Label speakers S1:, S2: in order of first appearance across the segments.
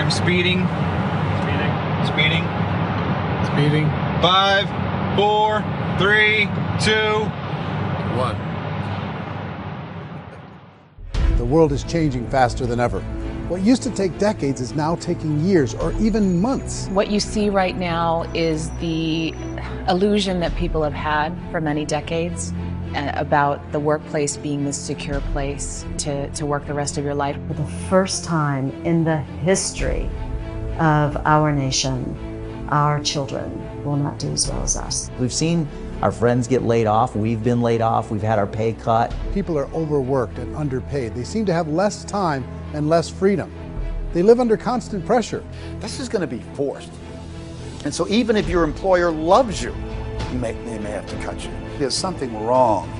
S1: I'm speeding. Speeding. 5, 4, 3, 2, 1.
S2: The world is changing faster than ever. What used to take decades is now taking years or even months.
S3: What you see right now is the illusion that people have had for many decades about the workplace being this secure place to work the rest of your life.
S4: For the first time in the history of our nation, our children will not do as well as us.
S5: We've seen our friends get laid off. We've been laid off. We've had our pay cut.
S2: People are overworked and underpaid. They seem to have less time and less freedom. They live under constant pressure.
S6: This is going to be forced. And so even if your employer loves you, they may have to cut you. There's something wrong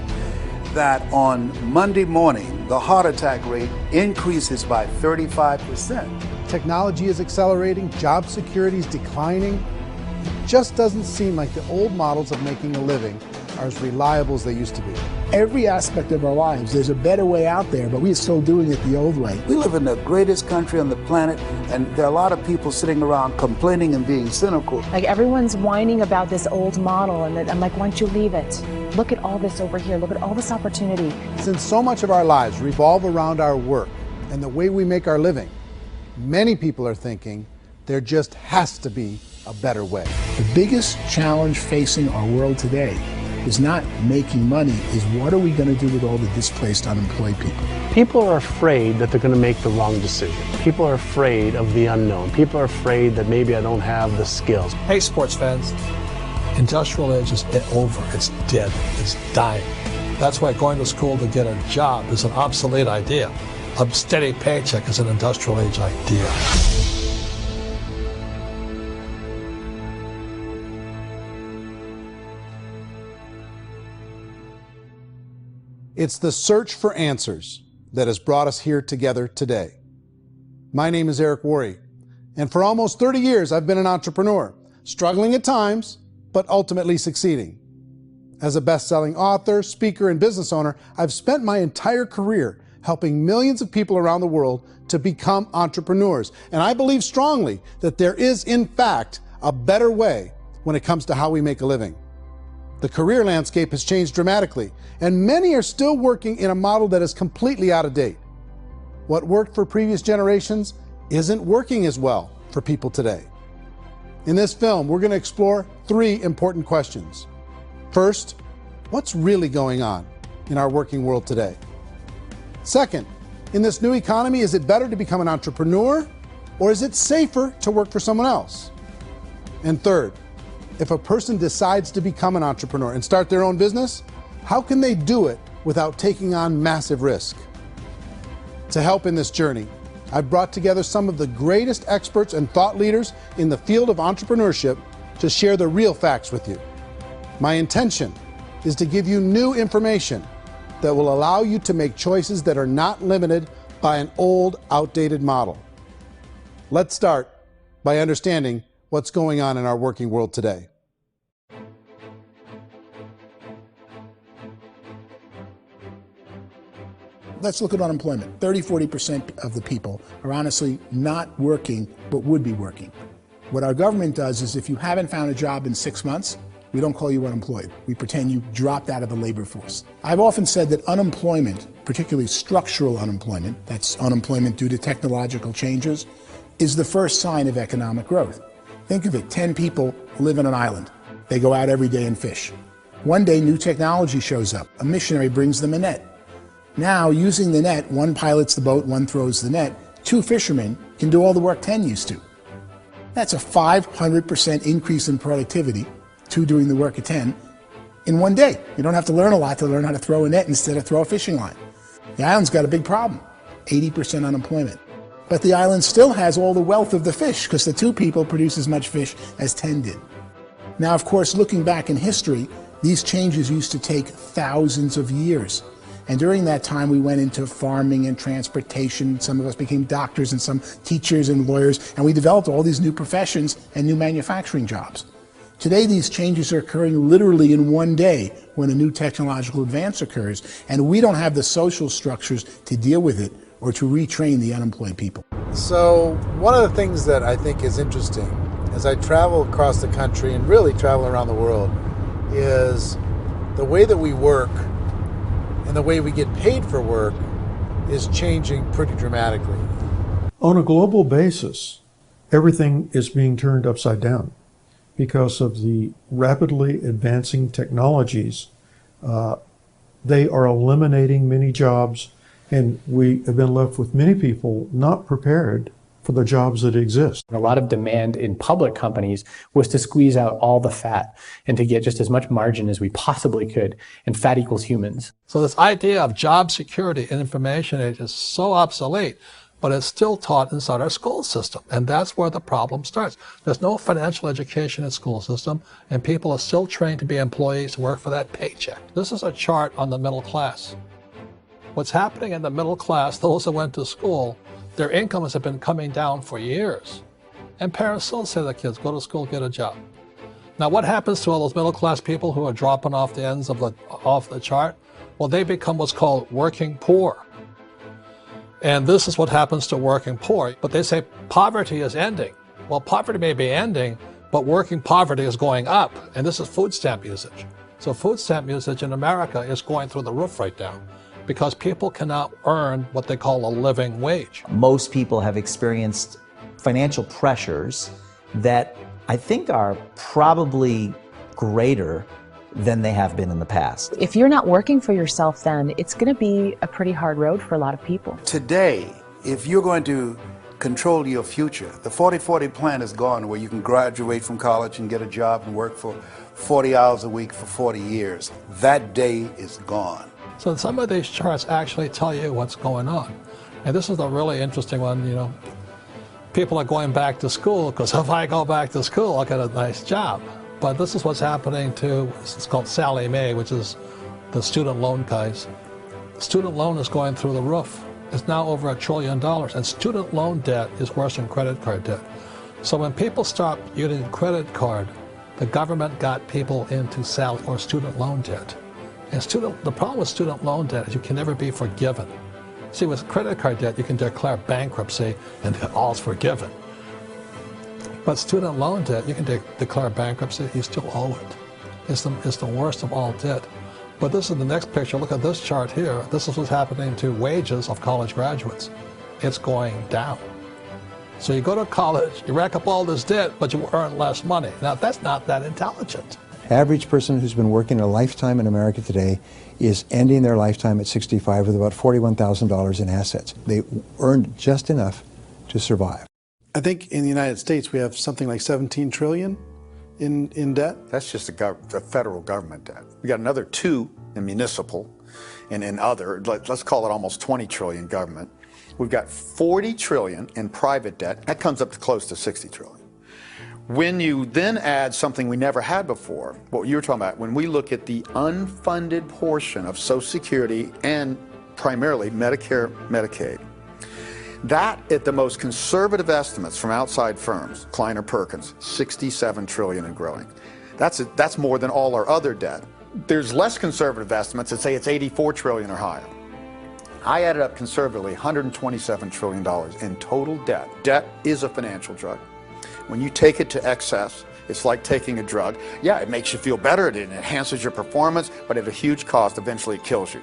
S6: that on Monday morning, the heart attack rate increases by 35%.
S2: Technology is accelerating, job security is declining. It just doesn't seem like the old models of making a living are as reliable as they used to be.
S7: Every aspect of our lives, there's a better way out there, but we're still doing it the old way.
S6: We live in the greatest country on the planet, and there are a lot of people sitting around complaining and being cynical.
S3: Like everyone's whining about this old model, and I'm like, why don't you leave it? Look at all this over here. Look at all this opportunity.
S2: Since so much of our lives revolve around our work and the way we make our living, many people are thinking there just has to be a better way.
S7: The biggest challenge facing our world today is not making money, is what are we going to do with all the displaced, unemployed people?
S8: People are afraid that they're going to make the wrong decision. People are afraid of the unknown. People are afraid that maybe I don't have the skills.
S9: Hey, sports fans, industrial age is over. It's dead. It's dying. That's why going to school to get a job is an obsolete idea. A steady paycheck is an industrial age idea.
S2: It's the search for answers that has brought us here together today. My name is Eric Worre, and for almost 30 years I've been an entrepreneur, struggling at times, but ultimately succeeding. As a best-selling author, speaker, and business owner, I've spent my entire career helping millions of people around the world to become entrepreneurs. And I believe strongly that there is, in fact, a better way when it comes to how we make a living. The career landscape has changed dramatically, and many are still working in a model that is completely out of date. What worked for previous generations isn't working as well for people today. In this film, we're going to explore 3 important questions. First, what's really going on in our working world today? Second, in this new economy, is it better to become an entrepreneur, or is it safer to work for someone else? And third, if a person decides to become an entrepreneur and start their own business, how can they do it without taking on massive risk? To help in this journey, I've brought together some of the greatest experts and thought leaders in the field of entrepreneurship to share the real facts with you. My intention is to give you new information that will allow you to make choices that are not limited by an old, outdated model. Let's start by understanding what's going on in our working world today.
S7: Let's look at unemployment. 30–40% of the people are honestly not working, but would be working. What our government does is if you haven't found a job in 6 months, we don't call you unemployed. We pretend you dropped out of the labor force. I've often said that unemployment, particularly structural unemployment, that's unemployment due to technological changes, is the first sign of economic growth. Think of it, 10 people live on an island. They go out every day and fish. One day, new technology shows up. A missionary brings them a net. Now, using the net, one pilots the boat, one throws the net. 2 fishermen can do all the work 10 used to. That's a 500% increase in productivity, 2 doing the work of 10, in one day. You don't have to learn a lot to learn how to throw a net instead of throw a fishing line. The island's got a big problem, 80% unemployment. But the island still has all the wealth of the fish because the 2 people produce as much fish as 10 did. Now, of course, looking back in history, these changes used to take thousands of years. And during that time, we went into farming and transportation. Some of us became doctors and some teachers and lawyers, and we developed all these new professions and new manufacturing jobs. Today, these changes are occurring literally in one day when a new technological advance occurs, and we don't have the social structures to deal with it or to retrain the unemployed people.
S2: So one of the things that I think is interesting as I travel across the country and really travel around the world is the way that we work and the way we get paid for work is changing pretty dramatically.
S10: On a global basis, everything is being turned upside down because of the rapidly advancing technologies. They are eliminating many jobs, and we have been left with many people not prepared for the jobs that exist.
S11: A lot of demand in public companies was to squeeze out all the fat and to get just as much margin as we possibly could, and fat equals humans.
S9: So this idea of job security in information age is so obsolete, but it's still taught inside our school system, and that's where the problem starts. There's no financial education in school system, and people are still trained to be employees to work for that paycheck. This is a chart on the middle class. What's happening in the middle class, those that went to school, their incomes have been coming down for years. And parents still say to their kids, go to school, get a job. Now what happens to all those middle class people who are dropping off the ends of the chart? Well, they become what's called working poor. And this is what happens to working poor. But they say poverty is ending. Well, poverty may be ending, but working poverty is going up. And this is food stamp usage. So food stamp usage in America is going through the roof right now, because people cannot earn what they call a living wage.
S5: Most people have experienced financial pressures that I think are probably greater than they have been in the past.
S3: If you're not working for yourself, then it's going to be a pretty hard road for a lot of people.
S6: Today, if you're going to control your future, the 40-40 plan is gone, where you can graduate from college and get a job and work for 40 hours a week for 40 years. That day is gone.
S9: So some of these charts actually tell you what's going on. And this is a really interesting one, you know. People are going back to school because if I go back to school, I'll get a nice job. But this is what's happening to, it's called Sallie Mae, which is the student loan guys. Student loan is going through the roof. It's now over $1 trillion, and student loan debt is worse than credit card debt. So when people stopped using credit card, the government got people into student loan debt. And the problem with student loan debt is you can never be forgiven. See, with credit card debt, you can declare bankruptcy and all's forgiven. But student loan debt, you can declare bankruptcy, you still owe it. It's the worst of all debt. But this is the next picture. Look at this chart here. This is what's happening to wages of college graduates. It's going down. So you go to college, you rack up all this debt, but you earn less money. Now, that's not that intelligent.
S12: Average person who's been working a lifetime in America today is ending their lifetime at 65 with about $41,000 in assets. They earned just enough to survive.
S2: I think in the United States we have something like 17 trillion in debt.
S6: That's just the federal government debt. We got another 2 in municipal and in other, let's call it almost 20 trillion government. We've got 40 trillion in private debt. That comes up to close to 60 trillion. When you then add something we never had before, what you were talking about, when we look at the unfunded portion of Social Security and primarily Medicare, Medicaid, that at the most conservative estimates from outside firms, Kleiner Perkins, 67 trillion and growing. That's more than all our other debt. There's less conservative estimates that say it's 84 trillion or higher. I added up conservatively $127 trillion in total debt. Debt is a financial drug. When you take it to excess, it's like taking a drug. Yeah, it makes you feel better, it enhances your performance, but at a huge cost, eventually it kills you.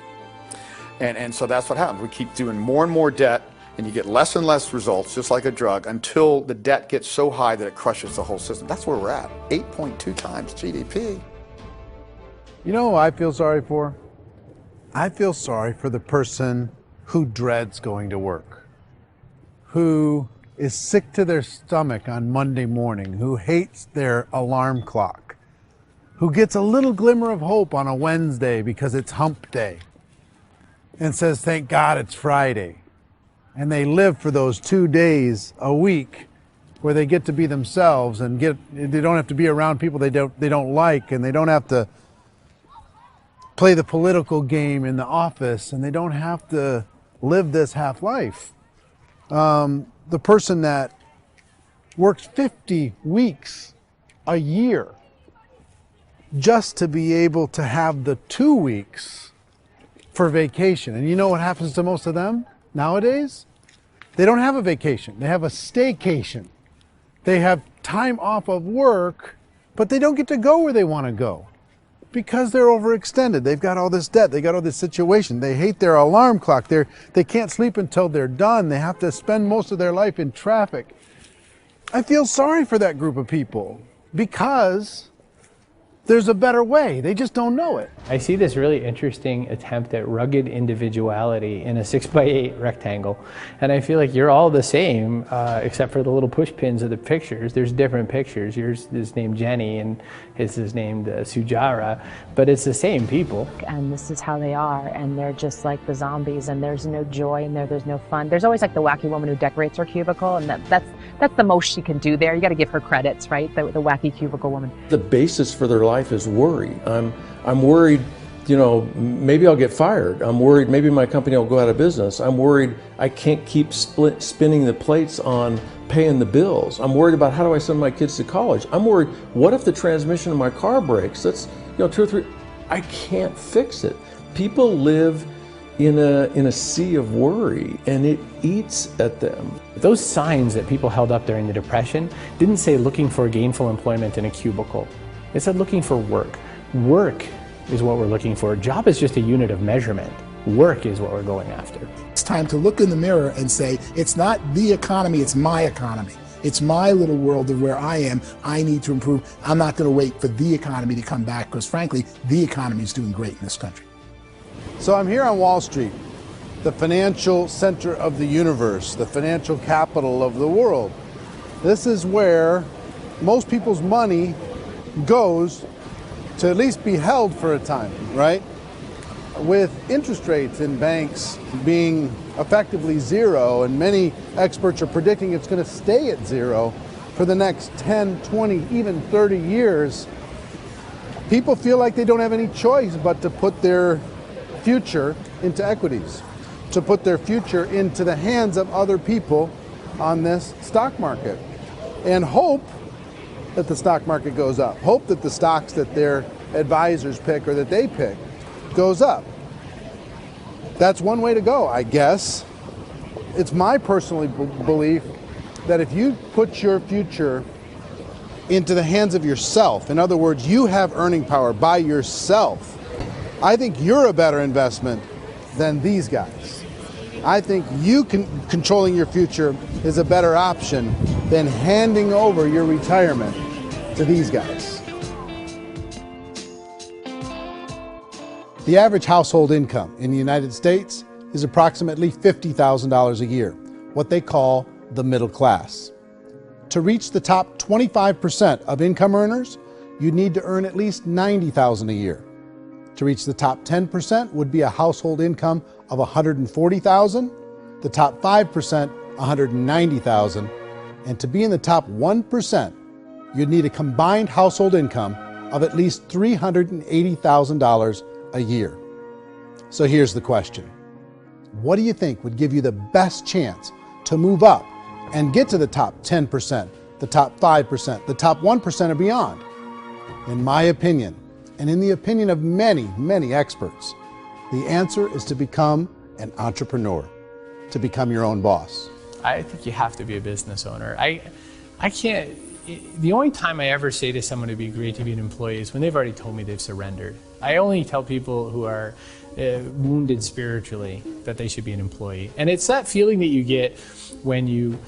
S6: And so that's what happens. We keep doing more and more debt, and you get less and less results, just like a drug, until the debt gets so high that it crushes the whole system. That's where we're at, 8.2 times GDP.
S2: You know who I feel sorry for? I feel sorry for the person who dreads going to work, who is sick to their stomach on Monday morning, who hates their alarm clock, who gets a little glimmer of hope on a Wednesday because it's hump day and says, thank God it's Friday. And they live for those 2 days a week where they get to be themselves and they don't have to be around people they don't like, and they don't have to play the political game in the office, and they don't have to live this half life. The person that works 50 weeks a year just to be able to have the 2 weeks for vacation. And you know what happens to most of them? Nowadays, they don't have a vacation. They have a staycation. They have time off of work, but they don't get to go where they want to go because they're overextended. They've got all this debt. They got all this situation. They hate their alarm clock. They can't sleep until they're done. They have to spend most of their life in traffic. I feel sorry for that group of people because there's a better way. They just don't know it.
S11: I see this really interesting attempt at rugged individuality in a 6x8 rectangle. And I feel like you're all the same, except for the little push pins of the pictures. There's different pictures. Yours is named Jenny and his is named Sujara, but it's the same people.
S3: And this is how they are, and they're just like the zombies, and there's no joy in there, there's no fun. There's always like the wacky woman who decorates her cubicle, and that's the most she can do there. You got to give her credits, right? The wacky cubicle woman.
S13: The basis for their life is worry. I'm worried, you know, maybe I'll get fired. I'm worried maybe my company will go out of business. I'm worried I can't keep spinning the plates on paying the bills. I'm worried about how do I send my kids to college. I'm worried, what if the transmission of my car breaks? That's, you know, 2 or 3, I can't fix it. People live in a sea of worry, and it eats at them.
S11: Those signs that people held up during the Depression didn't say looking for gainful employment in a cubicle. It said looking for work. Work is what we're looking for. Job is just a unit of measurement. Work is what we're going after.
S7: It's time to look in the mirror and say, it's not the economy, it's my economy. It's my little world of where I am. I need to improve. I'm not going to wait for the economy to come back because, frankly, the economy is doing great in this country.
S2: So I'm here on Wall Street, the financial center of the universe, the financial capital of the world. This is where most people's money goes to at least be held for a time, right? With interest rates in banks being effectively zero, and many experts are predicting it's going to stay at zero for the next 10, 20, even 30 years, people feel like they don't have any choice but to put their future into equities, to put their future into the hands of other people on this stock market, and hope that the stock market goes up, hope that the stocks that their advisors pick or that they pick goes up. That's one way to go, I guess. It's my personal belief that if you put your future into the hands of yourself, in other words, you have earning power by yourself, I think you're a better investment than these guys. I think you controlling your future is a better option than handing over your retirement to these guys. The average household income in the United States is approximately $50,000 a year, what they call the middle class. To reach the top 25% of income earners, you need to earn at least $90,000 a year. To reach the top 10% would be a household income of $140,000, the top 5%, $190,000, and to be in the top 1%, you'd need a combined household income of at least $380,000 a year. So here's the question. What do you think would give you the best chance to move up and get to the top 10%, the top 5%, the top 1% or beyond? In my opinion, and in the opinion of many, many experts, the answer is to become an entrepreneur, to become your own boss.
S11: I think you have to be a business owner. I can't, the only time I ever say to someone it'd be great to be an employee is when they've already told me they've surrendered. I only tell people who are wounded spiritually that they should be an employee. And it's that feeling that you get when you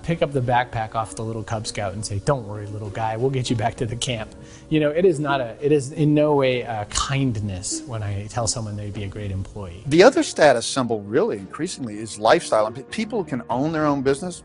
S11: pick up the backpack off the little Cub Scout and say, "Don't worry, little guy, we'll get you back to the camp." You know, it is in no way a kindness when I tell someone they'd be a great employee.
S6: The other status symbol really increasingly is lifestyle. And people can own their own business,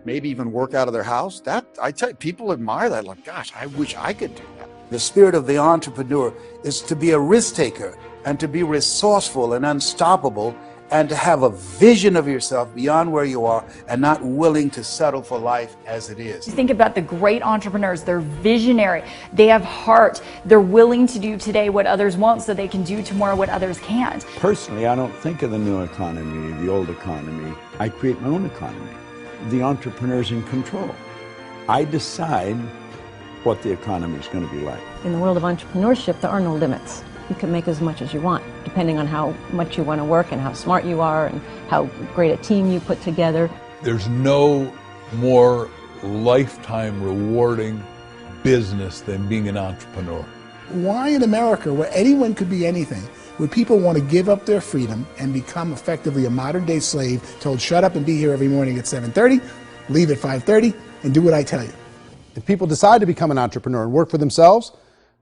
S6: maybe even work out of their house. That, I tell you, people admire that. Like, gosh, I wish I could do that. The spirit of the entrepreneur is to be a risk taker and to be resourceful and unstoppable and to have a vision of yourself beyond where you are and not willing to settle for life as it is.
S14: Think about the great entrepreneurs. They're visionary. They have heart. They're willing to do today what others won't so they can do tomorrow what others can't.
S15: Personally, I don't think of the new economy, the old economy. I create my own economy. The entrepreneur's in control. I decide what the economy is going to be like.
S16: In the world of entrepreneurship, there are no limits. you can make as much as you want, depending on how much you want to work and how smart you are and how great a team you put together.
S17: There's no more lifetime rewarding business than being an entrepreneur.
S7: Why in America, where anyone could be anything, would people want to give up their freedom and become effectively a modern-day slave, told shut up and be here every morning at 7:30, leave at 5:30, and do what I tell you?
S2: If people decide to become an entrepreneur and work for themselves,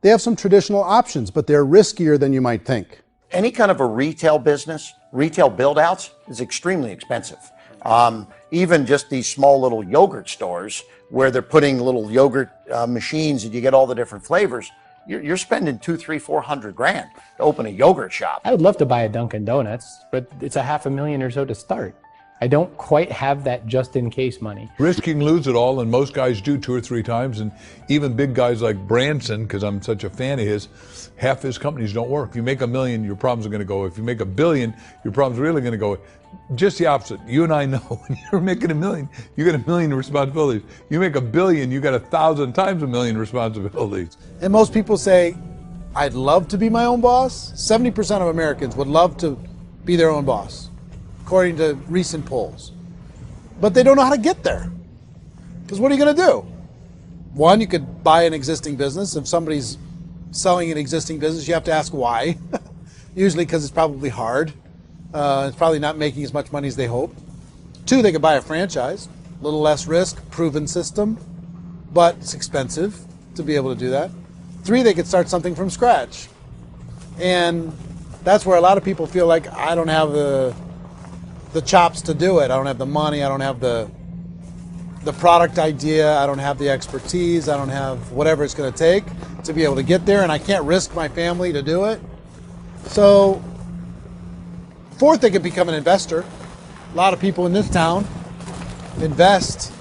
S2: they have some traditional options, but they're riskier than you might think.
S18: Any kind of a retail business, retail build-outs, is extremely expensive. Even just these small little yogurt stores where they're putting little yogurt machines and you get all the different flavors, you're spending $200,000, $300,000, $400,000 to open a yogurt shop.
S11: I would love to buy a Dunkin' Donuts, but it's $500,000 or so to start. I don't quite have that just-in-case money.
S17: Risking lose it all, and most guys do 2 or 3 times, and even big guys like Branson, because I'm such a fan of his, half his companies don't work. If you make $1 million, your problems are going to go. If you make $1 billion, your problems are really going to go. Just the opposite. You and I know when you're making $1 million, you got $1 million responsibilities. You make $1 billion, you got 1,000 times $1 million responsibilities.
S2: And most people say, I'd love to be my own boss. 70% of Americans would love to be their own boss, according to recent polls. But they don't know how to get there. Because what are you going to do? One, you could buy an existing business. If somebody's selling an existing business, you have to ask why. Usually because it's probably hard. It's probably not making as much money as they hope. 2, they could buy a franchise. A little less risk, proven system, but it's expensive to be able to do that. 3, they could start something from scratch. And that's where a lot of people feel like, I don't have the chops to do it. I don't have the money. I don't have the product idea. I don't have the expertise. I don't have whatever it's going to take to be able to get there, and I can't risk my family to do it. So, 4th, they could become an investor. A lot of people in this town invest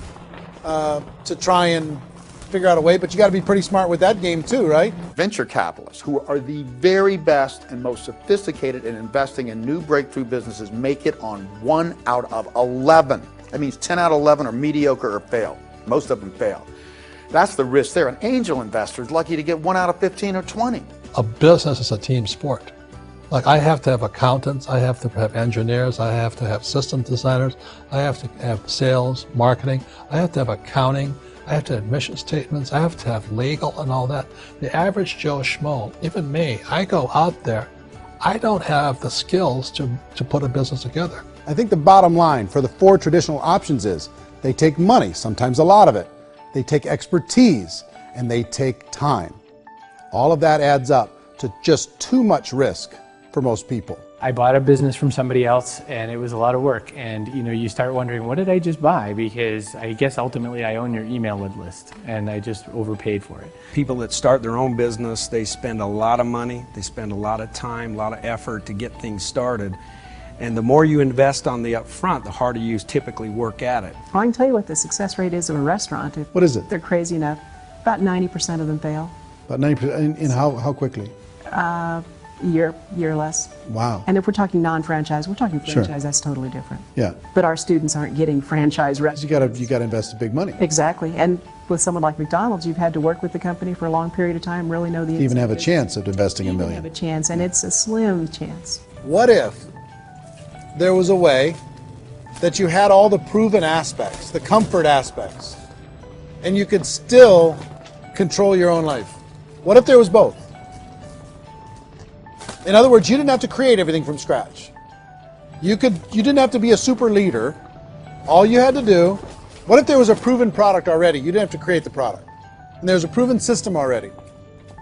S2: to try and figure out a way, but you got to be pretty smart with that game too, right?
S6: Venture capitalists, who are the very best and most sophisticated in investing in new breakthrough businesses, make it on 1 out of 11. That means 10 out of 11 are mediocre or fail. Most of them fail. That's the risk there. An angel investor is lucky to get 1 out of 15 or 20.
S9: A business is a team sport. Like, I have to have accountants, I have to have engineers, I have to have system designers, I have to have sales, marketing, I have to have accounting, I have to have mission statements, I have to have legal and all that. The average Joe Schmo, even me, I go out there, I don't have the skills to put a business together.
S2: I think the bottom line for the 4 traditional options is they take money, sometimes a lot of it. They take expertise, and they take time. All of that adds up to just too much risk for most people.
S11: I bought a business from somebody else, and it was a lot of work. And you start wondering, what did I just buy? Because I guess ultimately I own your email list, and I just overpaid for it.
S19: People that start their own business, they spend a lot of money, they spend a lot of time, a lot of effort to get things started. And the more you invest on the upfront, the harder you typically work at it.
S20: Well, I can tell you what the success rate is of a restaurant.
S2: What is it?
S20: They're crazy enough. About 90% of them fail.
S2: About 90%, in how quickly?
S20: Year or less.
S2: Wow.
S20: And if we're talking non-franchise, we're talking franchise,
S2: Sure.
S20: That's totally different.
S2: Yeah.
S20: But our students aren't getting franchise restaurants.
S2: You got to invest big money.
S20: Exactly. And with someone like McDonald's, you've had to work with the company for a long period of time, really know the
S2: To even have a chance of investing $1 million.
S20: have a chance, and it's a slim chance.
S2: What if there was a way that you had all the proven aspects, the comfort aspects, and you could still control your own life? What if there was both? In other words, you didn't have to create everything from scratch. You didn't have to be a super leader. All you had to do, what if there was a proven product already? You didn't have to create the product. And there was a proven system already,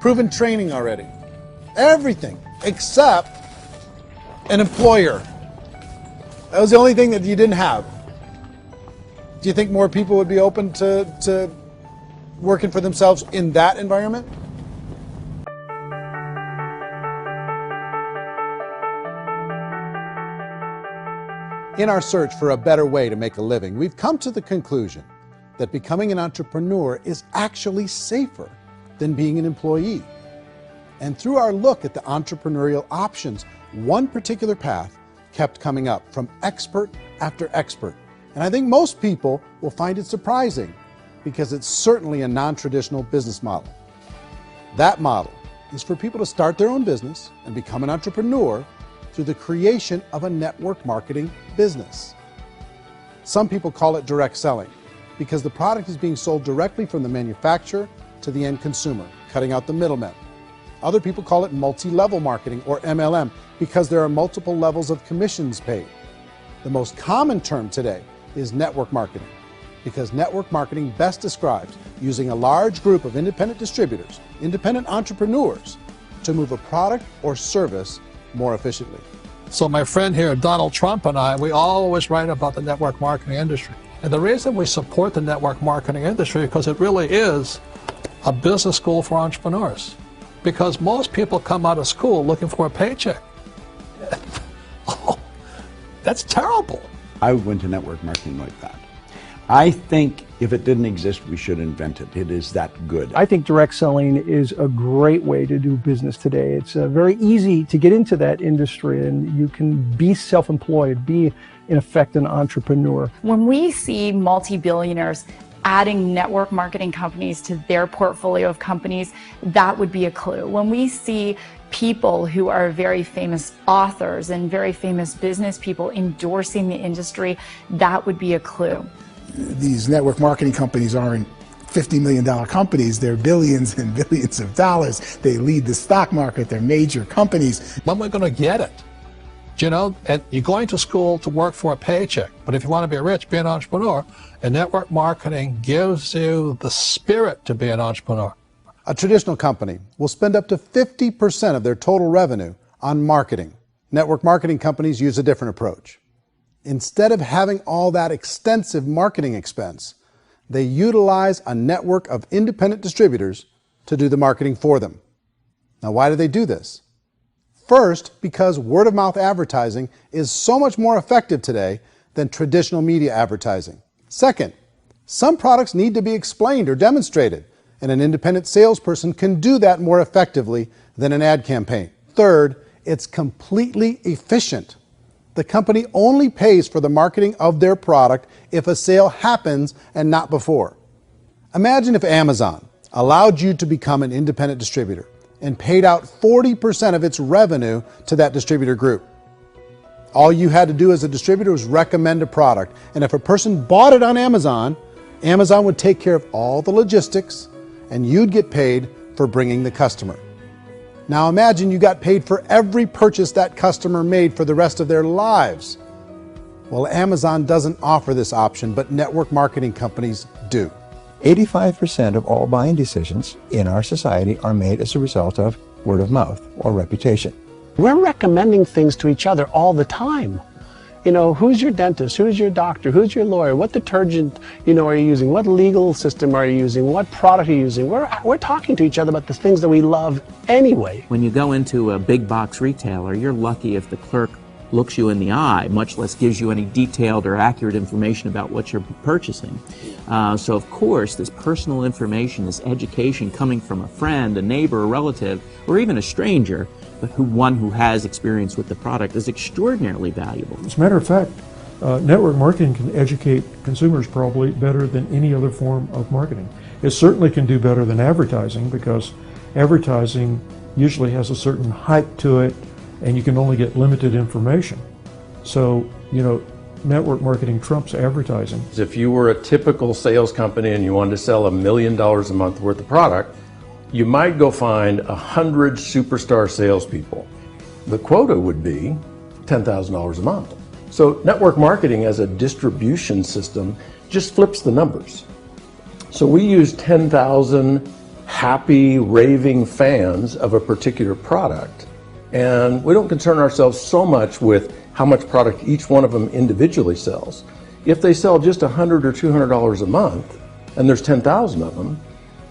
S2: proven training already. Everything except an employer. That was the only thing that you didn't have. Do you think more people would be open to working for themselves in that environment? In our search for a better way to make a living, we've come to the conclusion that becoming an entrepreneur is actually safer than being an employee. And through our look at the entrepreneurial options, one particular path kept coming up from expert after expert. And I think most people will find it surprising because it's certainly a non-traditional business model. That model is for people to start their own business and become an entrepreneur through the creation of a network marketing business. Some people call it direct selling because the product is being sold directly from the manufacturer to the end consumer, cutting out the middlemen. Other people call it multi-level marketing, or MLM, because there are multiple levels of commissions paid. The most common term today is network marketing, because network marketing best describes using a large group of independent distributors, independent entrepreneurs, to move a product or service more efficiently.
S9: So my friend here, Donald Trump, and I, we always write about the network marketing industry. And the reason we support the network marketing industry is because it really is a business school for entrepreneurs. Because most people come out of school looking for a paycheck. Oh, that's terrible.
S15: I went to network marketing like that. I think if it didn't exist, we should invent it. It is that good.
S21: I think direct selling is a great way to do business today. It's very easy to get into that industry, and you can be self-employed, be, in effect, an entrepreneur.
S14: When we see multi-billionaires adding network marketing companies to their portfolio of companies, that would be a clue. When we see people who are very famous authors and very famous business people endorsing the industry, that would be a clue.
S7: These network marketing companies aren't $50 million companies, they're billions and billions of dollars. They lead the stock market, they're major companies.
S9: When we're going to get it? You know, and you're going to school to work for a paycheck, but if you want to be rich, be an entrepreneur, and network marketing gives you the spirit to be an entrepreneur.
S2: A traditional company will spend up to 50% of their total revenue on marketing. Network marketing companies use a different approach. Instead of having all that extensive marketing expense, they utilize a network of independent distributors to do the marketing for them. Now, why do they do this? First, because word-of-mouth advertising is so much more effective today than traditional media advertising. Second, some products need to be explained or demonstrated, and an independent salesperson can do that more effectively than an ad campaign. Third, it's completely efficient. The company only pays for the marketing of their product if a sale happens and not before. Imagine if Amazon allowed you to become an independent distributor and paid out 40% of its revenue to that distributor group. All you had to do as a distributor was recommend a product, and if a person bought it on Amazon, Amazon would take care of all the logistics, and you'd get paid for bringing the customer. Now imagine you got paid for every purchase that customer made for the rest of their lives. Well, Amazon doesn't offer this option, but network marketing companies do.
S12: 85% of all buying decisions in our society are made as a result of word of mouth or reputation.
S8: We're recommending things to each other all the time. You know, who's your dentist? Who's your doctor? Who's your lawyer? What detergent, are you using? What legal system are you using? What product are you using? We're talking to each other about the things that we love anyway.
S22: When you go into a big box retailer, you're lucky if the clerk looks you in the eye, much less gives you any detailed or accurate information about what you're purchasing. So of course, this personal information, this education coming from a friend, a neighbor, a relative, or even a stranger, but one who has experience with the product is extraordinarily valuable.
S10: As a matter of fact, network marketing can educate consumers probably better than any other form of marketing. It certainly can do better than advertising, because advertising usually has a certain hype to it, and you can only get limited information. So, network marketing trumps advertising.
S13: If you were a typical sales company and you wanted to sell $1 million a month worth of product, you might go find 100 superstar salespeople. The quota would be $10,000 a month. So network marketing as a distribution system just flips the numbers. So we use 10,000 happy, raving fans of a particular product, and we don't concern ourselves so much with how much product each one of them individually sells. If they sell just $100 or $200 a month, and there's 10,000 of them,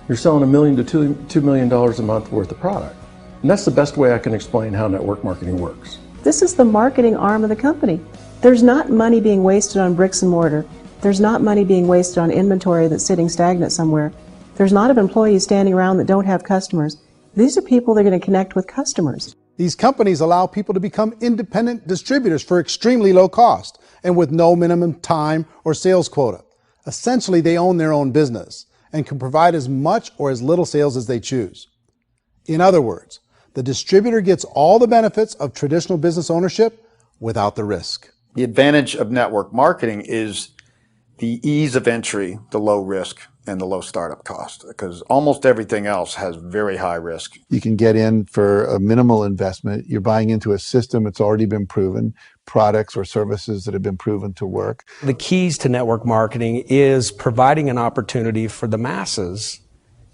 S13: you're selling $1 million to $2 million a month worth of product. And that's the best way I can explain how network marketing works.
S20: This is the marketing arm of the company. There's not money being wasted on bricks and mortar. There's not money being wasted on inventory that's sitting stagnant somewhere. There's not of employees standing around that don't have customers. These are people that are going to connect with customers.
S2: These companies allow people to become independent distributors for extremely low cost and with no minimum time or sales quota. Essentially, they own their own business and can provide as much or as little sales as they choose. In other words, the distributor gets all the benefits of traditional business ownership without the risk.
S1: The advantage of network marketing is the ease of entry, the low risk, and the low startup cost, because almost everything else has very high risk.
S12: You can get in for a minimal investment. You're buying into a system that's already been proven, products or services that have been proven to work.
S19: The keys to network marketing is providing an opportunity for the masses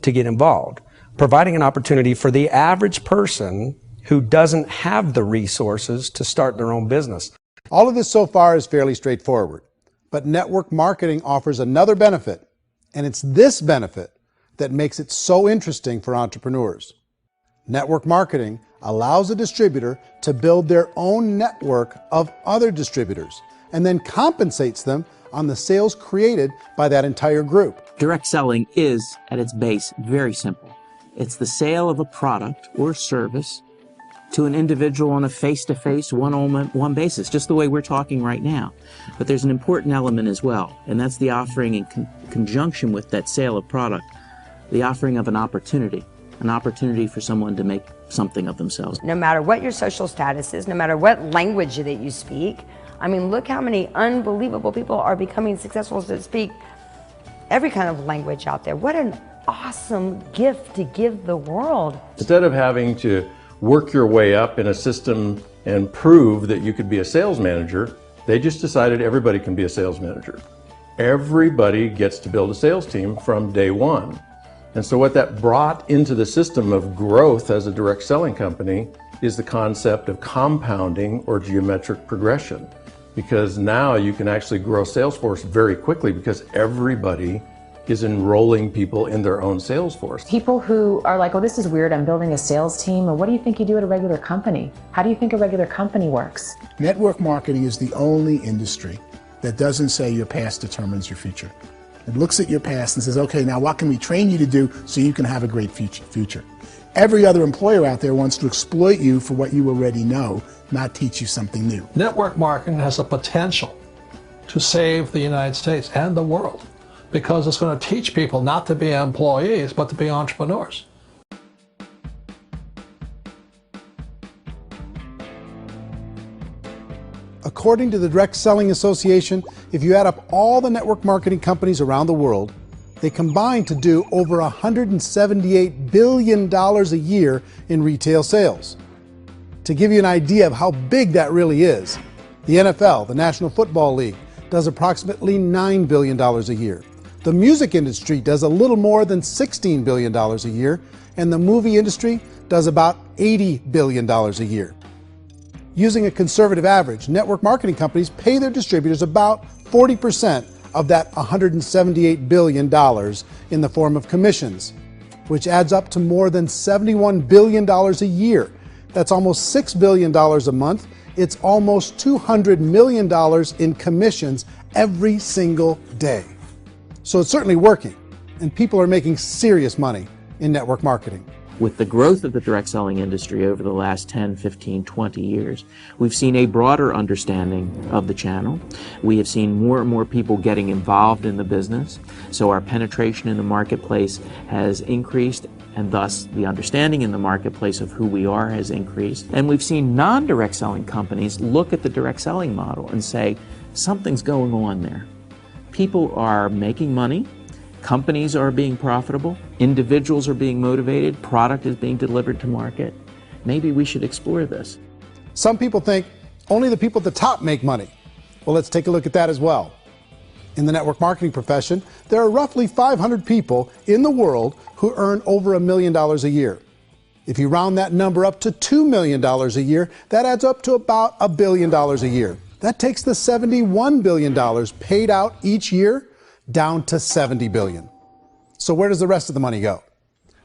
S19: to get involved, providing an opportunity for the average person who doesn't have the resources to start their own business.
S2: All of this so far is fairly straightforward, but network marketing offers another benefit, and it's this benefit that makes it so interesting for entrepreneurs. Network marketing allows a distributor to build their own network of other distributors and then compensates them on the sales created by that entire group.
S22: Direct selling is, at its base, very simple. It's the sale of a product or service to an individual on a face-to-face, one-on-one basis, just the way we're talking right now. But there's an important element as well, and that's the offering in conjunction with that sale of product, the offering of an opportunity for someone to make something of themselves.
S4: No matter what your social status is, no matter what language that you speak, I mean, look how many unbelievable people are becoming successful to speak every kind of language out there. What an awesome gift to give the world.
S13: Instead of having to work your way up in a system and prove that you could be a sales manager, they just decided everybody can be a sales manager. Everybody gets to build a sales team from day one. And so what that brought into the system of growth as a direct selling company is the concept of compounding or geometric progression. Because now you can actually grow sales force very quickly because everybody is enrolling people in their own sales force.
S3: People who are like, oh, this is weird, I'm building a sales team, or what do you think you do at a regular company? How do you think a regular company works?
S7: Network marketing is the only industry that doesn't say your past determines your future. It looks at your past and says, okay, now what can we train you to do so you can have a great future? Every other employer out there wants to exploit you for what you already know, not teach you something new.
S9: Network marketing has the potential to save the United States and the world, because it's going to teach people not to be employees, but to be entrepreneurs.
S2: According to the Direct Selling Association, if you add up all the network marketing companies around the world, they combine to do over $178 billion a year in retail sales. To give you an idea of how big that really is, the NFL, the National Football League, does approximately $9 billion a year. The music industry does a little more than $16 billion a year, and the movie industry does about $80 billion a year. Using a conservative average, network marketing companies pay their distributors about 40% of that $178 billion in the form of commissions, which adds up to more than $71 billion a year. That's almost $6 billion a month. It's almost $200 million in commissions every single day. So it's certainly working, and people are making serious money in network marketing.
S22: With the growth of the direct selling industry over the last 10, 15, 20 years, we've seen a broader understanding of the channel. We have seen more and more people getting involved in the business, so our penetration in the marketplace has increased, and thus the understanding in the marketplace of who we are has increased. And we've seen non-direct selling companies look at the direct selling model and say, something's going on there. People are making money, companies are being profitable, individuals are being motivated, product is being delivered to market. Maybe we should explore this.
S2: Some people think only the people at the top make money. Well, let's take a look at that as well. In the network marketing profession, there are roughly 500 people in the world who earn over $1 million a year. If you round that number up to $2 million a year, that adds up to about $1 billion a year. That takes the $71 billion paid out each year down to $70 billion. So where does the rest of the money go?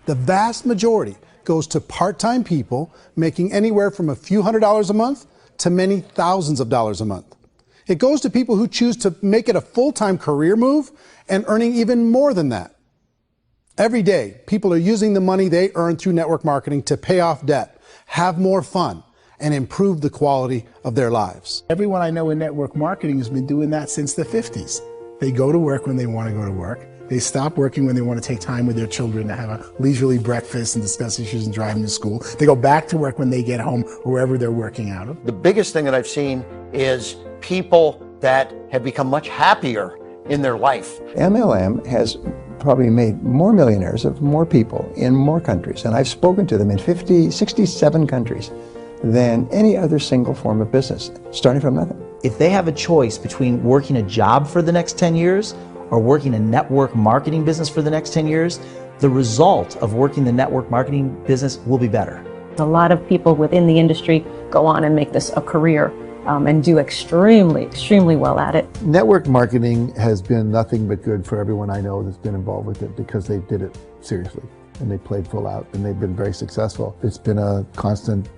S2: The vast majority goes to part-time people making anywhere from a few $100s a month to many thousands of dollars a month. It goes to people who choose to make it a full-time career move and earning even more than that. Every day, people are using the money they earn through network marketing to pay off debt, have more fun, and improve the quality of their lives.
S7: Everyone I know in network marketing has been doing that since the 50s. They go to work when they want to go to work. They stop working when they want to take time with their children to have a leisurely breakfast and discuss issues and driving to school. They go back to work when they get home, wherever they're working out of.
S18: The biggest thing that I've seen is people that have become much happier in their life.
S12: MLM has probably made more millionaires of more people in more countries, and I've spoken to them in 67 countries than any other single form of business, starting from nothing.
S5: If they have a choice between working a job for the next 10 years or working a network marketing business for the next 10 years, the result of working the network marketing business will be better.
S16: A lot of people within the industry go on and make this a career and do extremely well at it.
S23: Network marketing has been nothing but good for everyone I know that's been involved with it, because they did it seriously and they played full out and they've been very successful. It's been a constant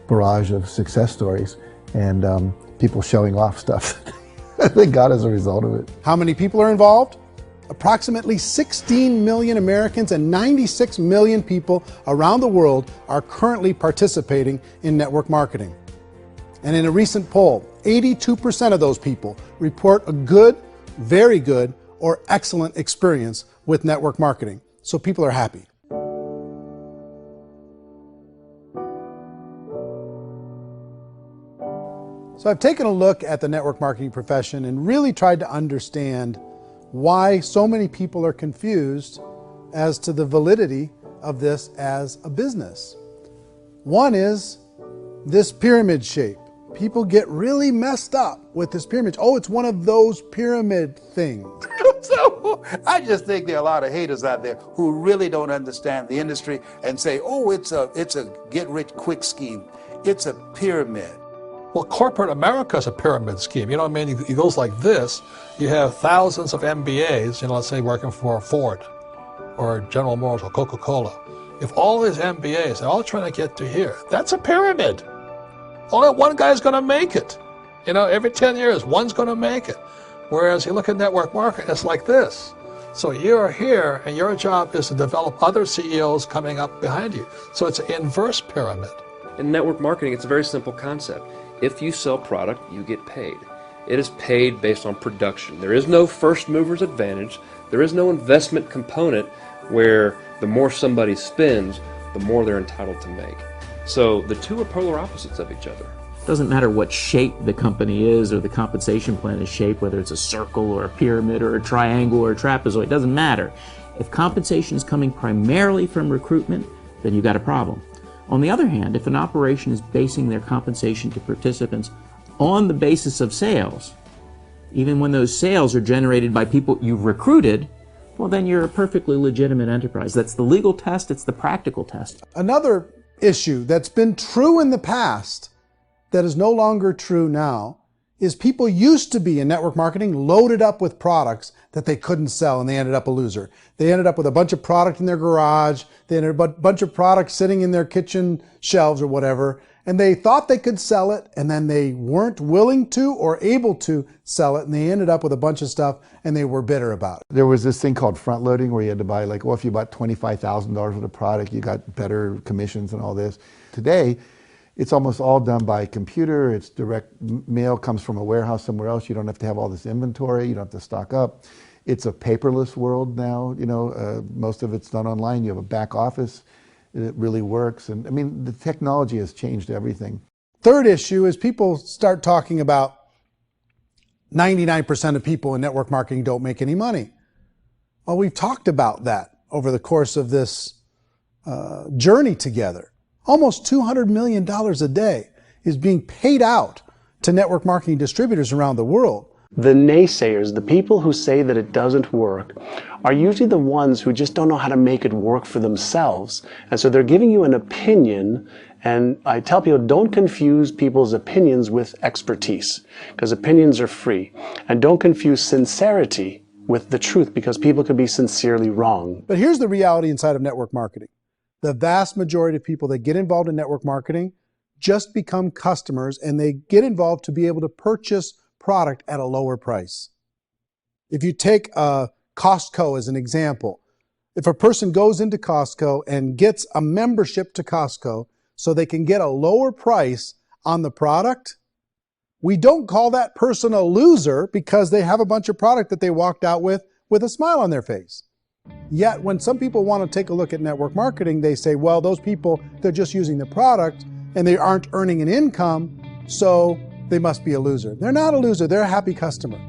S23: barrage of success stories and people showing off stuff they got as a result of it.
S2: How many people are involved? Approximately 16 million Americans and 96 million people around the world are currently participating in network marketing. And in a recent poll, 82% of those people report a good, very good, or excellent experience with network marketing. So people are happy. So I've taken a look at the network marketing profession and really tried to understand why so many people are confused as to the validity of this as a business. One is this pyramid shape. People get really messed up with this pyramid. Oh, it's one of those pyramid things.
S6: So I just think there are a lot of haters out there who really don't understand the industry and say, oh, it's a get-rich-quick scheme. It's a pyramid.
S9: Well, corporate America is a pyramid scheme. You know what I mean? It goes like this. You have thousands of MBAs, let's say working for Ford or General Motors or Coca-Cola. If all these MBAs are all trying to get to here, that's a pyramid. Only one guy's going to make it. Every 10 years, one's going to make it. Whereas you look at network marketing, it's like this. So you're here, and your job is to develop other CEOs coming up behind you. So it's an inverse pyramid.
S24: In network marketing, it's a very simple concept. If you sell product, you get paid. It is paid based on production. There is no first mover's advantage. There is no investment component where the more somebody spends, the more they're entitled to make. So the two are polar opposites of each other.
S22: It doesn't matter what shape the company is or the compensation plan is shaped, whether it's a circle or a pyramid or a triangle or a trapezoid, it doesn't matter. If compensation is coming primarily from recruitment, then you've got a problem. On the other hand, if an operation is basing their compensation to participants on the basis of sales, even when those sales are generated by people you've recruited, well, then you're a perfectly legitimate enterprise. That's the legal test, it's the practical test.
S2: Another issue that's been true in the past that is no longer true now is people used to be in network marketing loaded up with products that they couldn't sell, and they ended up a loser. They ended up with a bunch of product in their garage, they ended up with a bunch of products sitting in their kitchen shelves or whatever, and they thought they could sell it, and then they weren't willing to or able to sell it, and they ended up with a bunch of stuff, and they were bitter about it.
S23: There was this thing called front loading where you had to buy, if you bought $25,000 worth of product, you got better commissions and all this. Today, it's almost all done by computer. It's direct mail, comes from a warehouse somewhere else. You don't have to have all this inventory. You don't have to stock up. It's a paperless world now. Most of it's done online. You have a back office. It really works. And I mean, the technology has changed everything.
S2: Third issue is people start talking about 99% of people in network marketing don't make any money. Well, we've talked about that over the course of this journey together. Almost $200 million a day is being paid out to network marketing distributors around the world.
S8: The naysayers, the people who say that it doesn't work, are usually the ones who just don't know how to make it work for themselves. And so they're giving you an opinion, and I tell people, don't confuse people's opinions with expertise, because opinions are free. And don't confuse sincerity with the truth, because people could be sincerely wrong.
S2: But here's the reality inside of network marketing. The vast majority of people that get involved in network marketing just become customers, and they get involved to be able to purchase product at a lower price. If you take Costco as an example, if a person goes into Costco and gets a membership to Costco so they can get a lower price on the product, we don't call that person a loser because they have a bunch of product that they walked out with with a smile on their face. Yet when some people want to take a look at network marketing, they say, well, those people, they're just using the product and they aren't earning an income, so they must be a loser. They're not a loser, they're a happy customer.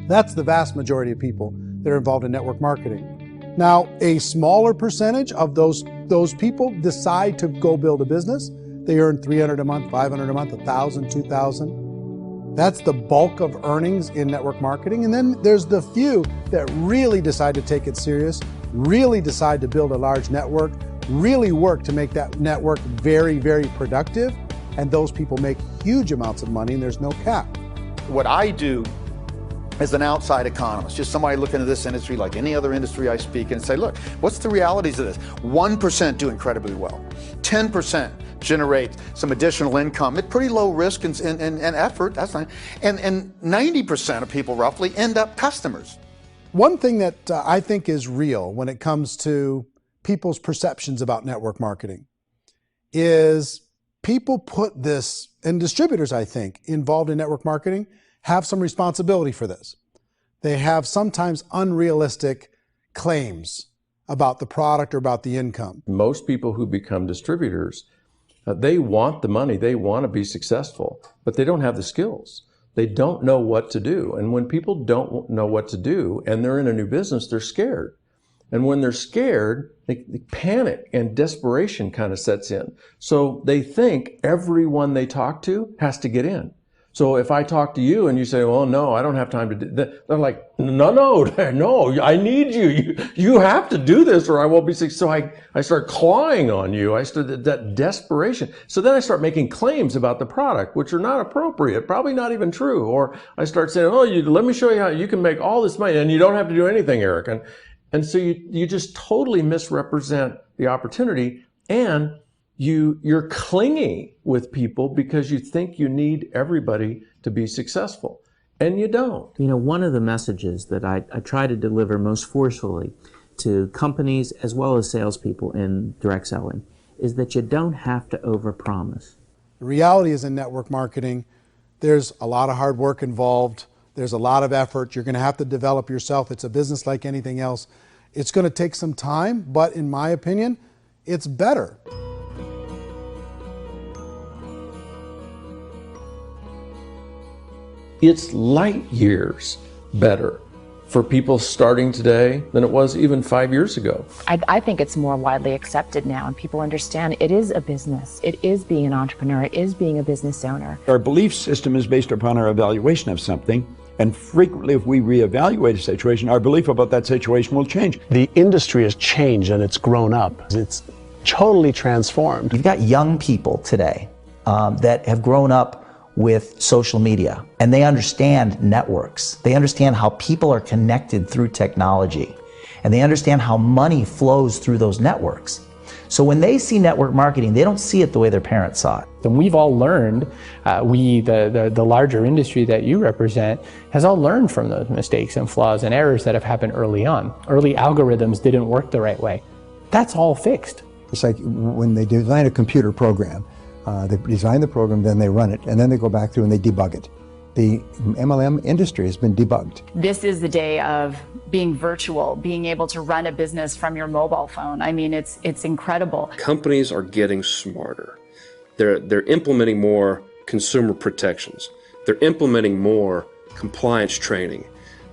S2: That's the vast majority of people that are involved in network marketing. Now, a smaller percentage of those people decide to go build a business. They earn $300 a month, $500 a month, $1,000, $2,000. That's the bulk of earnings in network marketing. And then there's the few that really decide to take it serious, really decide to build a large network, really work to make that network very, very productive. And those people make huge amounts of money and there's no cap.
S1: What I do as an outside economist, just somebody looking at this industry like any other industry I speak and say, look, what's the realities of this? 1% do incredibly well. 10% generate some additional income at pretty low risk and effort, that's not, and 90% of people roughly end up customers.
S2: One thing that I think is real when it comes to people's perceptions about network marketing is people put this, and distributors, I think, involved in network marketing have some responsibility for this. They have sometimes unrealistic claims about the product or about the income.
S13: Most people who become distributors, they want the money, they want to be successful, but they don't have the skills. They don't know what to do. And when people don't know what to do and they're in a new business, they're scared. And when they're scared, they panic and desperation kind of sets in. So they think everyone they talk to has to get in. So if I talk to you and you say, well, no, I don't have time to do that, they're like, no, I need you. You have to do this or I won't be successful. So I start clawing on you. I start that desperation. So then I start making claims about the product, which are not appropriate, probably not even true. Or I start saying, oh, let me show you how you can make all this money and you don't have to do anything, Eric. And so you just totally misrepresent the opportunity, and you're clingy with people because you think you need everybody to be successful, and you don't.
S22: You know, one of the messages that I try to deliver most forcefully to companies as well as salespeople in direct selling is that you don't have to overpromise.
S2: The reality is in network marketing, there's a lot of hard work involved. There's a lot of effort. You're going to have to develop yourself. It's a business like anything else. It's going to take some time, but in my opinion, it's better.
S13: It's light years better for people starting today than it was even 5 years ago.
S3: I think it's more widely accepted now, and people understand it is a business. It is being an entrepreneur. It is being a business owner.
S11: Our belief system is based upon our evaluation of something, and frequently if we reevaluate a situation, our belief about that situation will change.
S8: The industry has changed and it's grown up. It's totally transformed.
S5: You've got young people today that have grown up with social media, and they understand networks. They understand how people are connected through technology, and they understand how money flows through those networks. So when they see network marketing, they don't see it the way their parents saw it.
S15: And we've all learned, the larger industry that you represent, has all learned from those mistakes and flaws and errors that have happened early on. Early algorithms didn't work the right way. That's all fixed.
S12: It's like when they design a computer program, they design the program, then they run it, and then they go back through and they debug it. The MLM industry has been debugged.
S14: This is the day of being virtual, being able to run a business from your mobile phone. I mean, it's incredible.
S24: Companies are getting smarter. They're implementing more consumer protections. They're implementing more compliance training.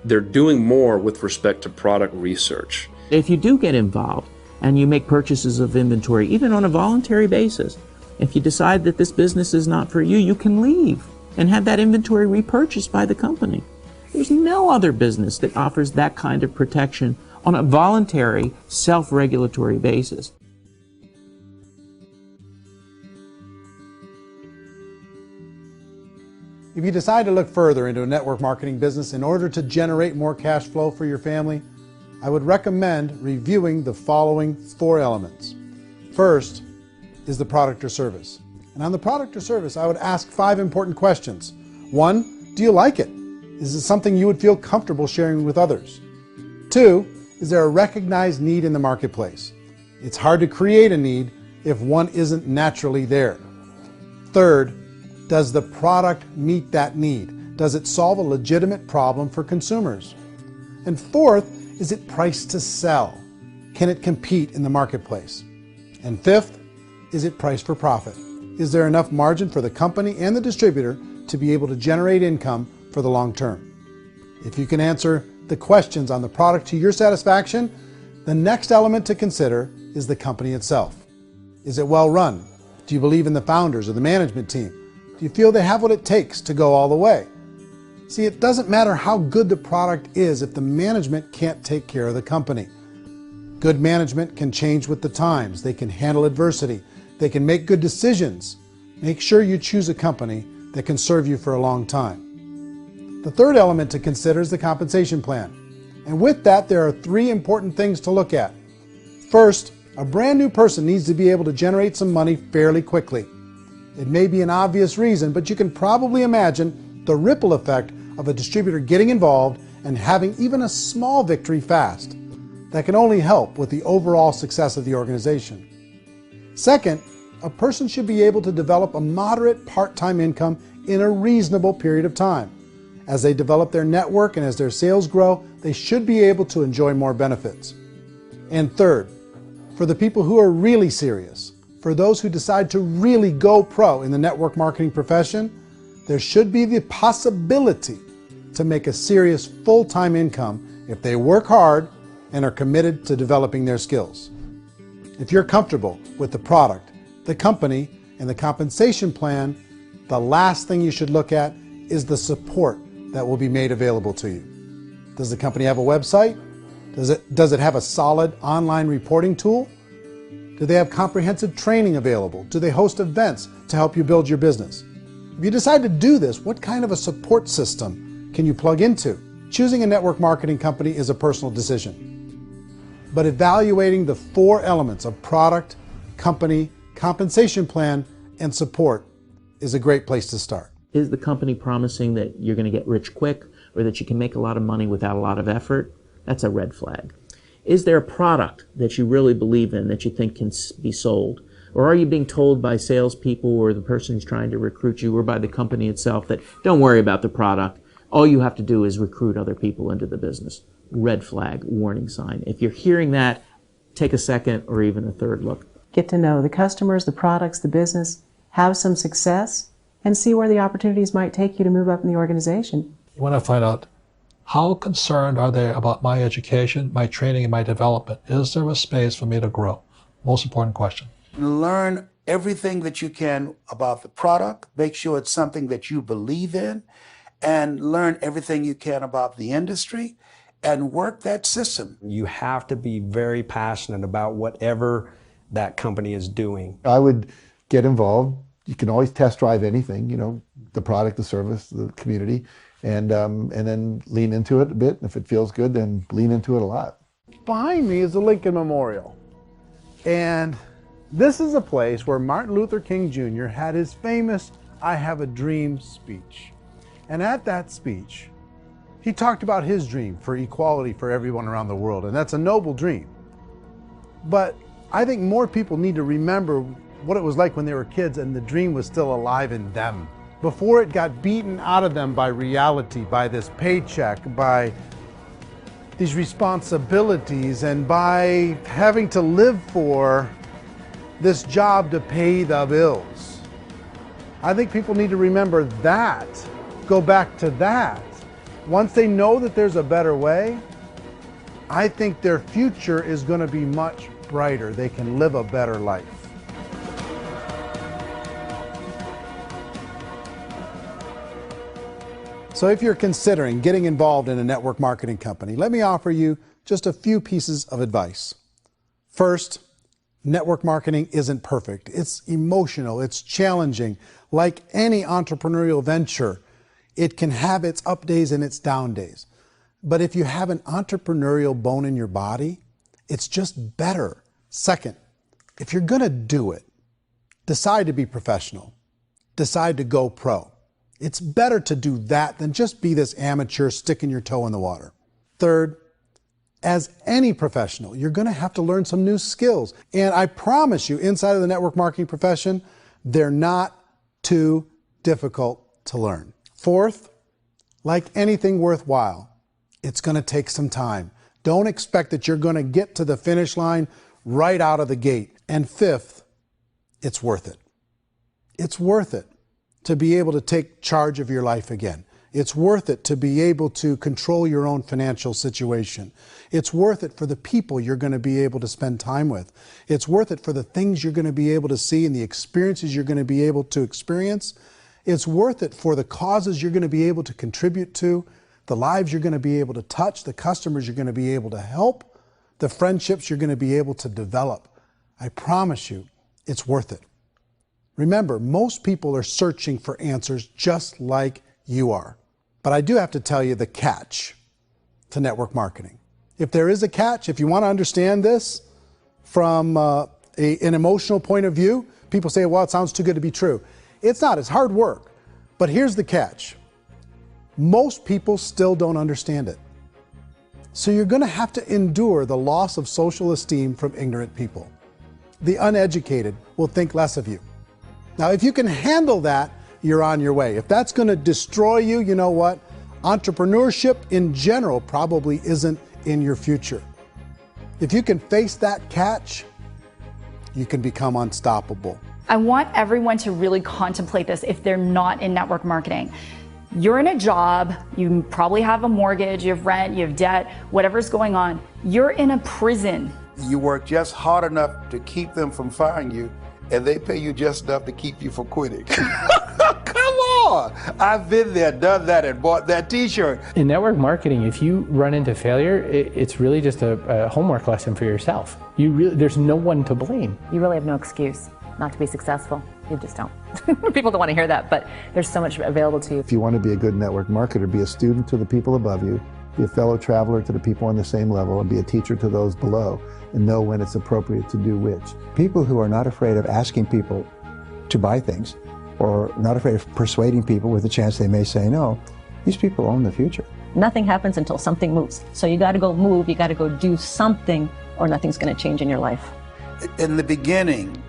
S24: They're doing more with respect to product research.
S22: If you do get involved and you make purchases of inventory, even on a voluntary basis, if you decide that this business is not for you, you can leave and have that inventory repurchased by the company. There's no other business that offers that kind of protection on a voluntary, self-regulatory basis.
S2: If you decide to look further into a network marketing business in order to generate more cash flow for your family, I would recommend reviewing the following 4 elements. First is the product or service. And on the product or service, I would ask 5 important questions. 1, do you like it? Is it something you would feel comfortable sharing with others? 2, is there a recognized need in the marketplace? It's hard to create a need if one isn't naturally there. 3rd, does the product meet that need? Does it solve a legitimate problem for consumers? And 4th, is it priced to sell? Can it compete in the marketplace? And fifth, is it priced for profit? Is there enough margin for the company and the distributor to be able to generate income for the long term? If you can answer the questions on the product to your satisfaction, the next element to consider is the company itself. Is it well run? Do you believe in the founders or the management team? Do you feel they have what it takes to go all the way? See, it doesn't matter how good the product is if the management can't take care of the company. Good management can change with the times. They can handle adversity. They can make good decisions. Make sure you choose a company that can serve you for a long time. The third element to consider is the compensation plan. And with that, there are three important things to look at. First, a brand new person needs to be able to generate some money fairly quickly. It may be an obvious reason, but you can probably imagine the ripple effect of a distributor getting involved and having even a small victory fast. That can only help with the overall success of the organization. Second, a person should be able to develop a moderate part-time income in a reasonable period of time. As they develop their network and as their sales grow, they should be able to enjoy more benefits. And third, for the people who are really serious, for those who decide to really go pro in the network marketing profession, there should be the possibility to make a serious full-time income if they work hard and are committed to developing their skills. If you're comfortable with the product, the company, and the compensation plan, the last thing you should look at is the support that will be made available to you. Does the company have a website? Does it have a solid online reporting tool? Do they have comprehensive training available? Do they host events to help you build your business? If you decide to do this, what kind of a support system can you plug into? Choosing a network marketing company is a personal decision. But evaluating the four elements of product, company, compensation plan, and support is a great place to start.
S22: Is the company promising that you're going to get rich quick or that you can make a lot of money without a lot of effort? That's a red flag. Is there a product that you really believe in that you think can be sold? Or are you being told by salespeople or the person who's trying to recruit you or by the company itself that don't worry about the product, all you have to do is recruit other people into the business? Red flag, warning sign. If you're hearing that, take a second or even a third look.
S16: Get to know the customers, the products, the business, have some success, and see where the opportunities might take you to move up in the organization.
S9: You want to find out how concerned are they about my education, my training, and my development? Is there a space for me to grow? Most important question.
S6: Learn everything that you can about the product. Make sure it's something that you believe in, and learn everything you can about the industry and work that system.
S19: You have to be very passionate about whatever that company is doing.
S23: I would get involved. You can always test drive anything, you know, the product, the service, the community, and then lean into it a bit. If it feels good, then lean into it a lot.
S2: Behind me is the Lincoln Memorial. And this is a place where Martin Luther King Jr. had his famous "I Have a Dream" speech. And at that speech, he talked about his dream for equality for everyone around the world, and that's a noble dream. But I think more people need to remember what it was like when they were kids and the dream was still alive in them, before it got beaten out of them by reality, by this paycheck, by these responsibilities, and by having to live for this job to pay the bills. I think people need to remember that, go back to that. Once they know that there's a better way, I think their future is going to be much brighter. They can live a better life. So if you're considering getting involved in a network marketing company, let me offer you just a few pieces of advice. First, network marketing isn't perfect. It's emotional, it's challenging. Like any entrepreneurial venture, it can have its up days and its down days. But if you have an entrepreneurial bone in your body, it's just better. Second, if you're gonna do it, decide to be professional. Decide to go pro. It's better to do that than just be this amateur sticking your toe in the water. Third, as any professional, you're gonna have to learn some new skills. And I promise you, inside of the network marketing profession, they're not too difficult to learn. Fourth, like anything worthwhile, it's gonna take some time. Don't expect that you're going to get to the finish line right out of the gate. And fifth, it's worth it. It's worth it to be able to take charge of your life again. It's worth it to be able to control your own financial situation. It's worth it for the people you're going to be able to spend time with. It's worth it for the things you're going to be able to see and the experiences you're going to be able to experience. It's worth it for the causes you're going to be able to contribute to, the lives you're going to be able to touch, the customers you're going to be able to help, the friendships you're going to be able to develop. I promise you, it's worth it. Remember, most people are searching for answers just like you are. But I do have to tell you the catch to network marketing. If there is a catch, if you want to understand this from an emotional point of view, people say, well, it sounds too good to be true. It's not, it's hard work. But here's the catch. Most people still don't understand it. So you're going to have to endure the loss of social esteem from ignorant people. The uneducated will think less of you. Now, if you can handle that, you're on your way. If that's going to destroy you, you know what? Entrepreneurship in general probably isn't in your future. If you can face that catch, you can become unstoppable.
S14: I want everyone to really contemplate this if they're not in network marketing. You're in a job, you probably have a mortgage, you have rent, you have debt, whatever's going on. You're in a prison.
S6: You work just hard enough to keep them from firing you, and they pay you just enough to keep you from quitting. Come on! I've been there, done that, and bought that t-shirt.
S15: In network marketing, if you run into failure, it's really just a homework lesson for yourself. There's no one to blame.
S3: You really have no excuse not to be successful. You just don't. People don't want to hear that, but there's so much available to you.
S23: If you want to be a good network marketer, be a student to the people above you, be a fellow traveler to the people on the same level, and be a teacher to those below, and know when it's appropriate to do which.
S12: People who are not afraid of asking people to buy things, or not afraid of persuading people with a chance they may say no, these people own the future.
S10: Nothing happens until something moves. So you got to go move, you got to go do something, or nothing's going to change in your life.
S6: In the beginning,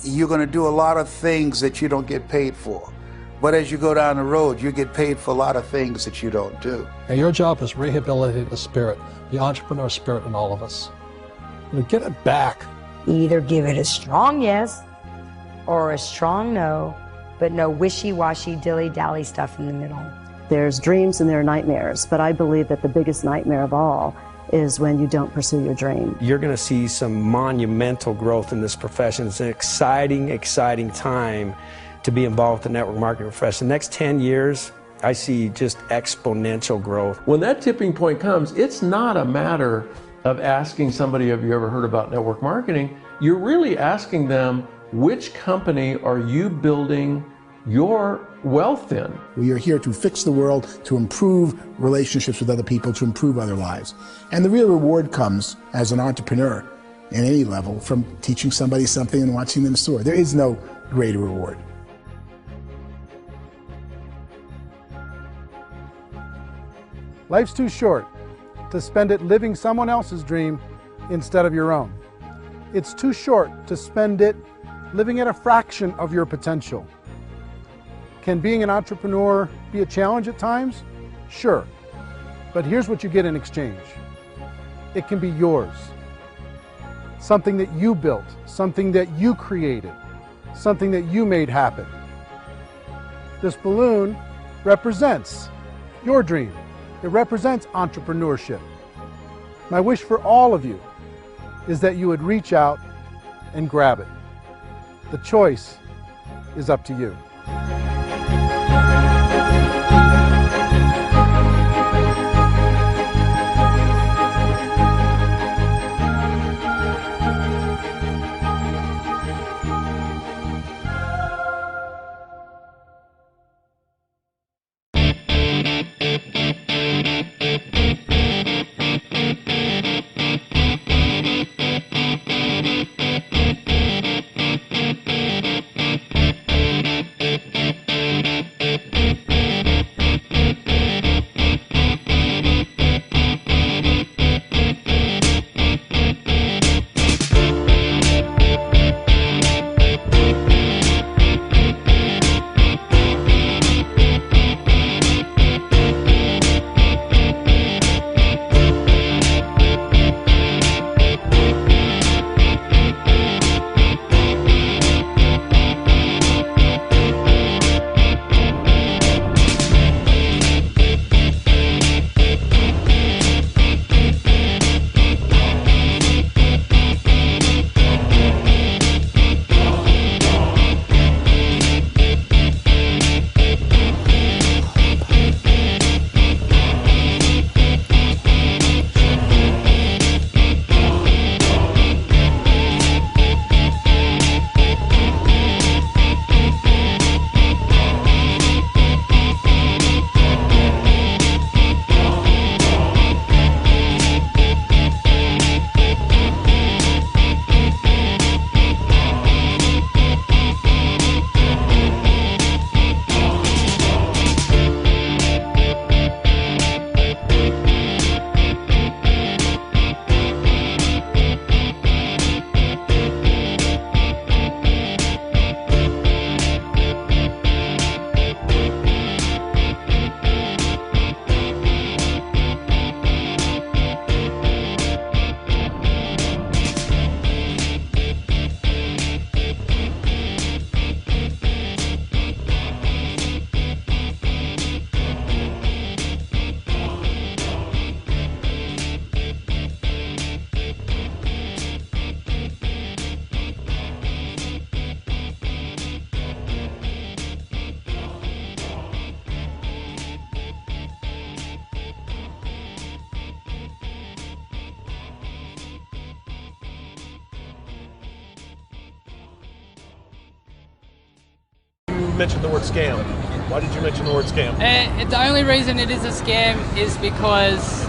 S6: you're going to do a lot of things that you don't get paid for. But as you go down the road, you get paid for a lot of things that you don't do.
S9: And your job is rehabilitate the spirit, the entrepreneur spirit in all of us. Get it back.
S4: Either give it a strong yes or a strong no, but no wishy-washy, dilly-dally stuff in the middle.
S16: There's dreams and there are nightmares, but I believe that the biggest nightmare of all is when you don't pursue your dream.
S19: You're going to see some monumental growth in this profession. It's an exciting, exciting time to be involved with the network marketing profession. The next 10 years, I see just exponential growth.
S13: When that tipping point comes, it's not a matter of asking somebody, have you ever heard about network marketing? You're really asking them, which company are you building your wealth in?
S7: We are here to fix the world, to improve relationships with other people, to improve other lives. And the real reward comes as an entrepreneur at any level from teaching somebody something and watching them soar. There is no greater reward.
S2: Life's too short to spend it living someone else's dream instead of your own. It's too short to spend it living at a fraction of your potential. Can being an entrepreneur be a challenge at times? Sure. But here's what you get in exchange. It can be yours. Something that you built, something that you created, something that you made happen. This balloon represents your dream. It represents entrepreneurship. My wish for all of you is that you would reach out and grab it. The choice is up to you.
S17: mentioned the word scam. Why did you mention the word scam?
S18: The only reason it is a scam is because